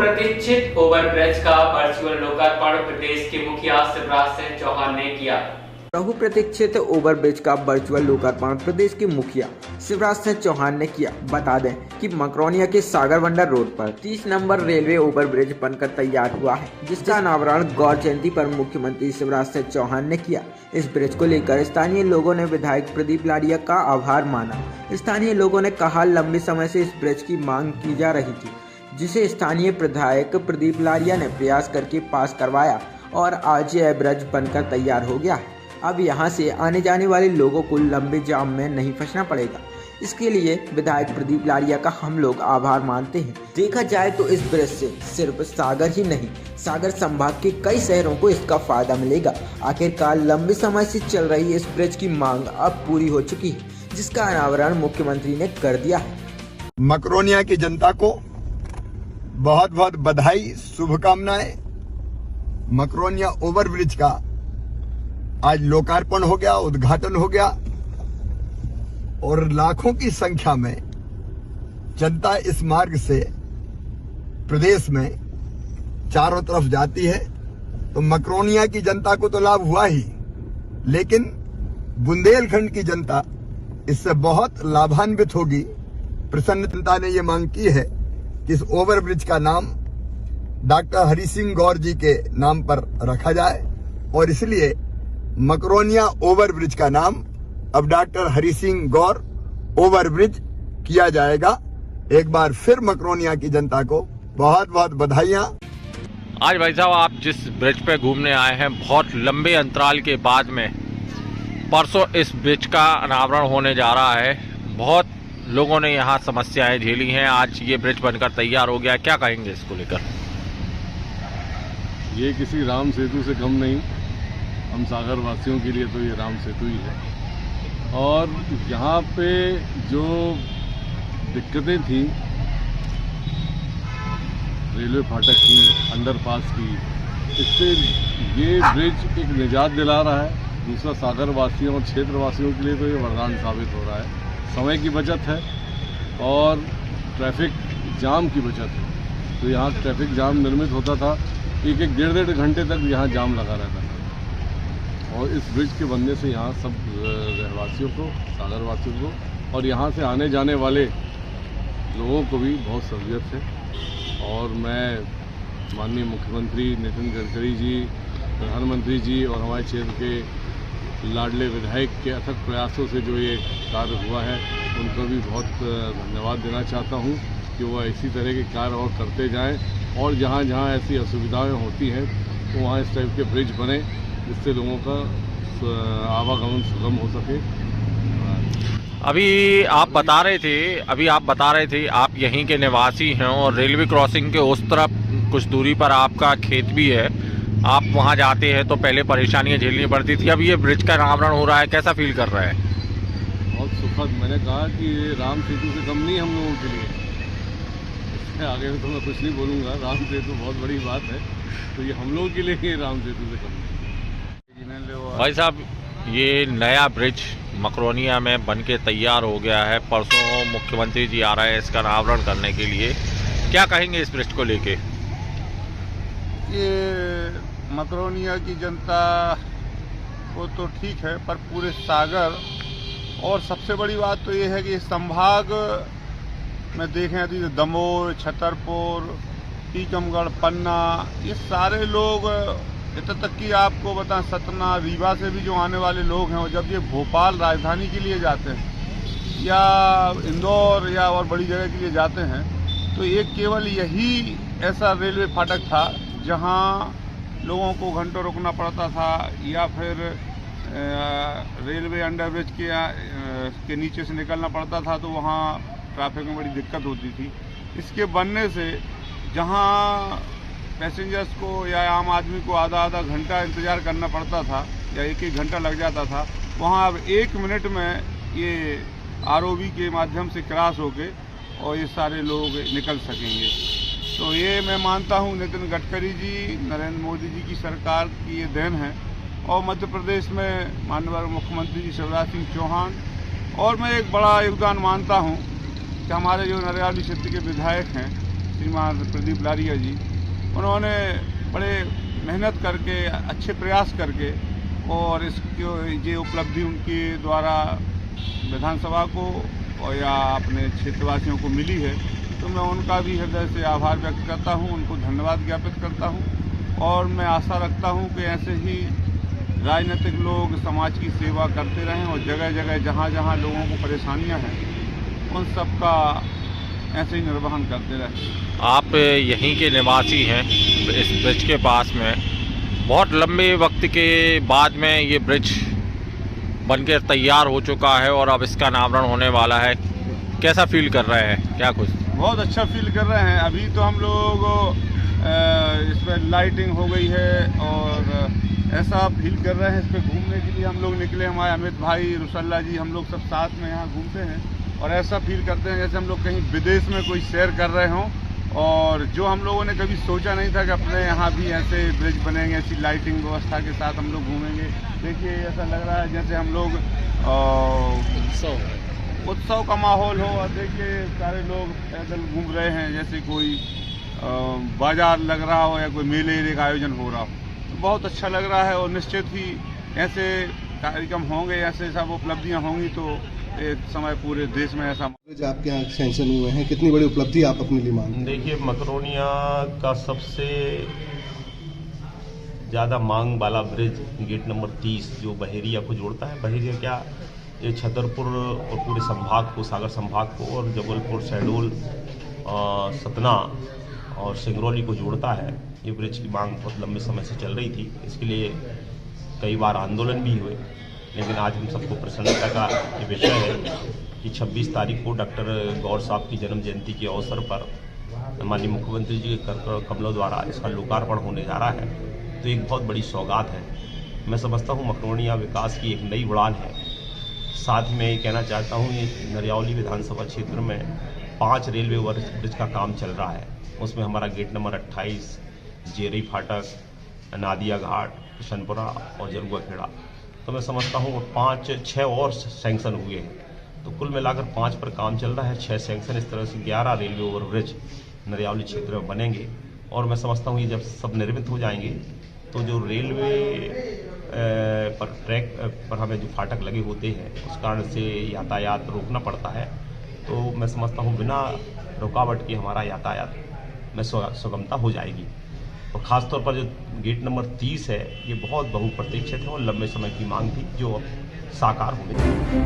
बहुप्रतीक्षित ओवरब्रिज का वर्चुअल लोकार्पण प्रदेश के मुखिया शिवराज सिंह चौहान ने किया। बहुप्रतीक्षित ओवरब्रिज का वर्चुअल लोकार्पण प्रदेश के मुखिया शिवराज सिंह चौहान ने किया। बता दें कि मकरोनिया के सागर बंदर रोड पर 30 नंबर रेलवे ओवरब्रिज बनकर तैयार हुआ है, जिसका अनावरण गौर जयंती पर मुख्यमंत्री शिवराज सिंह चौहान ने किया। इस ब्रिज को लेकर स्थानीय लोगों ने विधायक प्रदीप लाड़िया का आभार माना। स्थानीय लोगों ने कहा, लंबे समय से इस ब्रिज की मांग की जा रही थी, जिसे स्थानीय विधायक प्रदीप लाड़िया ने प्रयास करके पास करवाया और आज यह ब्रिज बनकर तैयार हो गया है। अब यहां से आने जाने वाले लोगों को लंबे जाम में नहीं फंसना पड़ेगा। इसके लिए विधायक प्रदीप लाड़िया का हम लोग आभार मानते हैं। देखा जाए तो इस ब्रिज से सिर्फ सागर ही नहीं, सागर संभाग के कई शहरों को इसका फायदा मिलेगा। आखिरकार लंबे समय से चल रही इस ब्रिज की मांग अब पूरी हो चुकी है, जिसका अनावरण मुख्यमंत्री ने कर दिया है। मकरोनिया की जनता को बहुत बहुत बधाई, शुभकामनाएं। मकरोनिया ओवरब्रिज का आज लोकार्पण हो गया, उद्घाटन हो गया और लाखों की संख्या में जनता इस मार्ग से प्रदेश में चारों तरफ जाती है। तो मकरोनिया की जनता को तो लाभ हुआ ही, लेकिन बुंदेलखंड की जनता इससे बहुत लाभान्वित होगी। प्रसन्न जनता ने ये मांग की है कि इस ओवरब्रिज का नाम डॉक्टर हरि सिंह गौर जी के नाम पर रखा जाए और इसलिए मकरोनिया ओवरब्रिज का नाम अब डॉक्टर हरि सिंह गौर ओवरब्रिज किया जाएगा। एक बार फिर मकरोनिया की जनता को बहुत बहुत बधाइयां। आज भाई साहब, आप जिस ब्रिज पे घूमने आए हैं, बहुत लंबे अंतराल के बाद में परसों इस ब्रिज का अनावरण होने जा रहा है। बहुत लोगों ने यहाँ समस्याएं झेली हैं, आज ये ब्रिज बनकर तैयार हो गया। क्या कहेंगे इसको लेकर? ये किसी राम सेतु से कम नहीं, हम सागर वासियों के लिए तो ये राम सेतु ही है। और यहाँ पे जो दिक्कतें थी रेलवे फाटक की, अंडरपास की, इससे ये ब्रिज एक निजात दिला रहा है। दूसरा, सागर वासियों और क्षेत्र वासियों के लिए तो ये वरदान साबित हो रहा है। समय की बचत है और ट्रैफिक जाम की बचत है। तो यहाँ ट्रैफिक जाम निर्मित होता था, एक डेढ़ घंटे तक यहाँ जाम लगा रहता था। और इस ब्रिज के बनने से यहाँ सब रहवासियों को, सागर वासियों को और यहाँ से आने जाने वाले लोगों को भी बहुत सहूलियत है। और मैं माननीय मुख्यमंत्री नितिन गडकरी जी, प्रधानमंत्री जी और हमारे क्षेत्र के लाडले विधायक के अथक प्रयासों से जो ये कार्य हुआ है, उनका भी बहुत धन्यवाद देना चाहता हूँ कि वो इसी तरह के कार्य और करते जाएं और जहाँ जहाँ ऐसी असुविधाएं होती हैं तो वहाँ इस टाइप के ब्रिज बने, जिससे लोगों का आवागमन सुगम हो सके। अभी आप बता रहे थे आप यहीं के निवासी हैं और रेलवे क्रॉसिंग के उस तरफ कुछ दूरी पर आपका खेत भी है। आप वहां जाते हैं तो पहले परेशानियां झेलनी पड़ती थी, अब ये ब्रिज का अनावरण हो रहा है, कैसा फील कर रहा है? बहुत सुखद। मैंने कहा कि ये राम सेतु से कम नहीं हम लोगों के लिए। इससे आगे तो मैं कुछ नहीं बोलूँगा। राम सेतु बहुत बड़ी बात है, तो ये हम लोगों के लिए ही राम सेतु से कम नहीं। भाई साहब, ये नया ब्रिज मकरोनिया में बन के तैयार हो गया है। परसों मुख्यमंत्री जी आ रहे हैं इसका अनावरण करने के लिए। क्या कहेंगे इस ब्रिज को लेके? ये मकरोनिया की जनता को तो ठीक है, पर पूरे सागर और सबसे बड़ी बात तो ये है कि संभाग में देखें यदि तो दमोह, छतरपुर, टीकमगढ़, पन्ना, ये सारे लोग, यहाँ तक कि आपको बता सतना, रीवा से भी जो आने वाले लोग हैं, जब ये भोपाल राजधानी के लिए जाते हैं या इंदौर या और बड़ी जगह के लिए जाते हैं, तो एक केवल यही ऐसा रेलवे फाटक था जहाँ लोगों को घंटों रुकना पड़ता था या फिर रेलवे अंडरब्रिज के नीचे से निकलना पड़ता था, तो वहाँ ट्रैफिक में बड़ी दिक्कत होती थी। इसके बनने से जहाँ पैसेंजर्स को या आम आदमी को आधा घंटा इंतज़ार करना पड़ता था या एक घंटा लग जाता था, वहाँ अब 1 मिनट में ये आरओबी के माध्यम से क्रॉस होके और ये सारे लोग निकल सकेंगे। तो ये मैं मानता हूँ नितिन गडकरी जी, नरेंद्र मोदी जी की सरकार की ये देन है और मध्य प्रदेश में माननीय मुख्यमंत्री जी शिवराज सिंह चौहान, और मैं एक बड़ा योगदान मानता हूँ कि हमारे जो नरेगाली क्षेत्र के विधायक हैं श्रीमान प्रदीप लारिया जी, उन्होंने बड़े मेहनत करके, अच्छे प्रयास करके और इसको ये उपलब्धि उनके द्वारा विधानसभा को और या अपने क्षेत्रवासियों को मिली है, तो मैं उनका भी हृदय से आभार व्यक्त करता हूं, उनको धन्यवाद ज्ञापित करता हूं और मैं आशा रखता हूं कि ऐसे ही राजनीतिक लोग समाज की सेवा करते रहें और जगह जगह जहां जहां लोगों को परेशानियां हैं उन सब का ऐसे ही निर्वहन करते रहें। आप यहीं के निवासी हैं, इस ब्रिज के पास में बहुत लंबे वक्त के बाद में ये ब्रिज बनकर तैयार हो चुका है और अब इसका अनावरण होने वाला है। कैसा फील कर रहे हैं, क्या कुछ? बहुत अच्छा फील कर रहे हैं। अभी तो हम लोग इसमें लाइटिंग हो गई है और ऐसा फील कर रहे हैं, इस पर घूमने के लिए हम लोग निकले, हमारे अमित भाई, रुसल्ला जी, हम लोग सब साथ में यहाँ घूमते हैं और ऐसा फील करते हैं जैसे हम लोग कहीं विदेश में कोई सैर कर रहे हों और जो हम लोगों ने कभी सोचा नहीं था कि अपने यहाँ भी ऐसे ब्रिज बनेंगे, ऐसी लाइटिंग व्यवस्था के साथ हम लोग घूमेंगे। देखिए ऐसा लग रहा है जैसे हम लोग उत्सव का माहौल हो और देखिए सारे लोग पैदल घूम रहे हैं जैसे कोई बाजार लग रहा हो या कोई मेले का आयोजन हो रहा हो। तो बहुत अच्छा लग रहा है और निश्चित ही ऐसे कार्यक्रम होंगे, ऐसे सब उपलब्धियां होंगी तो एक समय पूरे देश में ऐसा। आपके यहाँ सैंक्शन हुए हैं, कितनी बड़ी उपलब्धि आप अपने लिए मानते हैं? देखिए, मकरोनिया का सबसे ज़्यादा मांग वाला ब्रिज गेट नंबर 30 जो बहेरिया को जोड़ता है। बहेरिया क्या, ये छतरपुर और पूरे संभाग को, सागर संभाग को और जबलपुर, शहडोल, सतना और सिंगरौली को जोड़ता है। ये ब्रिज की मांग बहुत लंबे समय से चल रही थी, इसके लिए कई बार आंदोलन भी हुए, लेकिन आज हम सबको प्रसन्नता का ये विषय है कि 26 तारीख को डॉक्टर गौर साहब की जन्म जयंती के अवसर पर माननीय मुख्यमंत्री जी के कर कमलों द्वारा इसका लोकार्पण होने जा रहा है। तो एक बहुत बड़ी सौगात है। मैं समझता हूँ मकरोनिया विकास की एक नई उड़ान है। साथ में ये कहना चाहता हूँ, ये नरियावली विधानसभा क्षेत्र में 5 रेलवे ओवर ब्रिज का काम चल रहा है। उसमें हमारा गेट नंबर 28, जेरी फाटक, नादिया घाट, किशनपुरा और जरुआ खेड़ा, तो मैं समझता हूँ 5-6 और सैंक्शन हुए हैं। तो कुल मिलाकर 5 पर काम चल रहा है, 6 सैंक्शन, इस तरह से 11 रेलवे ओवर ब्रिज नरियावली क्षेत्र में बनेंगे। और मैं समझता हूँ ये जब सब निर्मित हो जाएंगे तो जो रेलवे पर ट्रैक पर हमें जो फाटक लगे होते हैं उस कारण से यातायात रोकना पड़ता है, तो मैं समझता हूँ बिना रुकावट के हमारा यातायात में सुगमता हो जाएगी। और ख़ासतौर पर जो गेट नंबर 30 है, ये बहुत बहुप्रतीक्षित है और लंबे समय की मांग थी जो अब साकार हो गई।